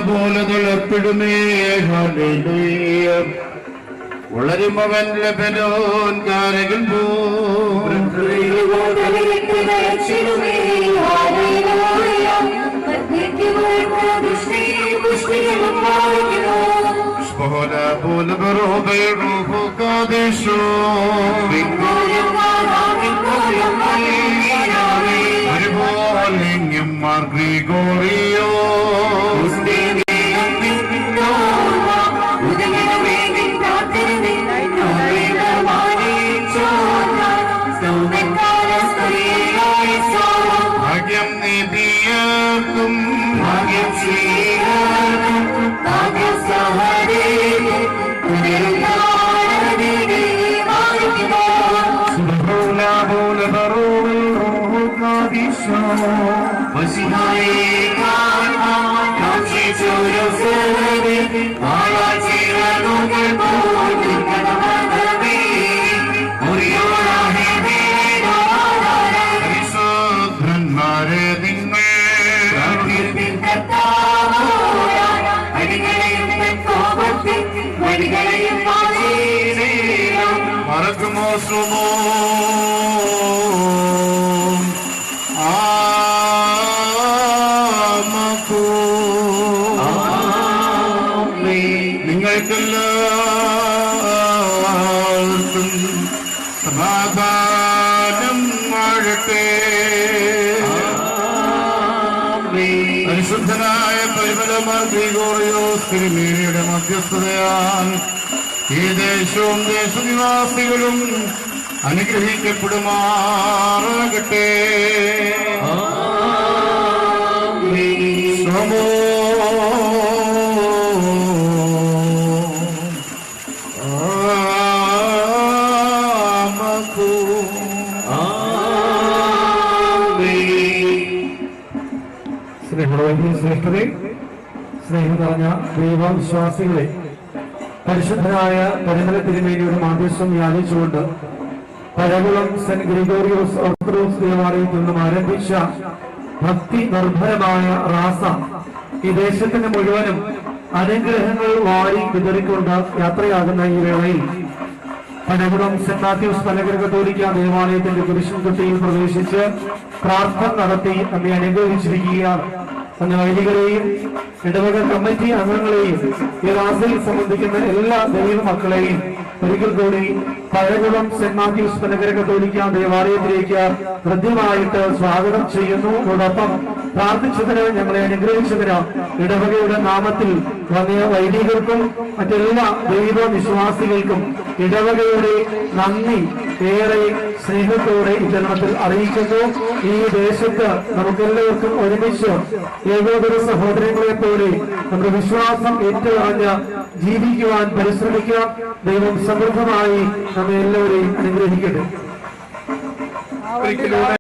പോലെ തിളപ്പിടുമേ ഹല്ലേലൂയ. വളരും അവൻ Lebanon കാരകൻ Mar Gregorio Bhagyam Nibiyakum Bhagyam Sriyakum Bhagyam Sahadekum Kunirunadini Subhula Bula Barul Ruhu Kadisha Vasihaye Kama Kamchi Churu Sari Maya Chira Nuke Puri Kadamadavi Muriyora Hidi Dara Harisudran Mare Dinme Rakirtin Kattavura Adigalayum Petkobatti Adigalayum Vajiriram Marakumo Sumo നിങ്ങൾക്കെല്ലാവർക്കും സമാധാനം വാഴട്ടെ. പരിശുദ്ധനായ പരിമലമാർ ഗ്രിഗോറിയോസ് തിരുമേനിയുടെ മധ്യസ്ഥതയാൽ ഈ ദേശവും ദേശനിവാസികളും അനുഗ്രഹിക്കപ്പെടുമാറാകട്ടെ. ശ്രേഷ്ഠതയെ സ്നേഹം നിറഞ്ഞ ദൈവവിശ്വാസികളെ, പരിശുദ്ധനായ പരിമല തിരുമേനിയുടെ മാധ്യസ്ഥം യാചിച്ചുകൊണ്ട് പഴകുളം സെന്റ് ഗ്രിഗോറിയോസ് ഓർത്തഡോക്സ് ദേവാലയത്തിൽ നിന്നും ആരംഭിച്ച ഭക്തി നിർഭരമായ റാസ ഈ ദേശത്തിന് മുഴുവനും അനുഗ്രഹങ്ങൾ വാരി വിതറിക്കൊണ്ട് യാത്രയാകുന്ന ഈ വേളയിൽ പനകുളം സെന്റ് മാത്യൂസ് മലങ്കര കത്തോലിക്ക ദേവാലയത്തിന്റെ കുരിശുംതൊട്ടിയിൽ പ്രവേശിച്ച് പ്രാർത്ഥന നടത്തി നമ്മെ അനുഗ്രഹിച്ചിരിക്കുകയാണ്. അന്ന് വൈദികരെയും ഇടവക കമ്മിറ്റി അംഗങ്ങളെയും ഈ റാസയിൽ സംബന്ധിക്കുന്ന എല്ലാ ദൈവ മക്കളെയും ഒരിക്കൽ കൂടി പഴകുളം സെന്റ് മാത്യൂസ് മലങ്കര കത്തോലിക്ക ദേവാലയത്തിലേക്ക് ഹൃദ്യമായിട്ട് സ്വാഗതം ചെയ്യുന്നു. അതോടൊപ്പം പ്രാർത്ഥിച്ചതിന്, ഞങ്ങളെ അനുഗ്രഹിച്ചതിന് ഇടവകയുടെ നാമത്തിൽ വന്നിയ വൈദികർക്കും മറ്റെല്ലാ ദൈവ വിശ്വാസികൾക്കും ഇടവകയുടെ നന്ദി ഏറെ സ്നേഹത്തോടെ ഈ ജന്മത്തിൽ അറിയിക്കുന്നു. ഈ ദേശത്ത് നമുക്കെല്ലാവർക്കും ഒരുമിച്ച് ഏകോദര സഹോദരങ്ങളെ പോലെ നമ്മുടെ വിശ്വാസം ഏറ്റുപറഞ്ഞ് ജീവിക്കുവാൻ പരിശ്രമിക്കാം. ദൈവം സമൃദ്ധമായി നമ്മെ എല്ലാവരെയും അനുഗ്രഹിക്കട്ടെ.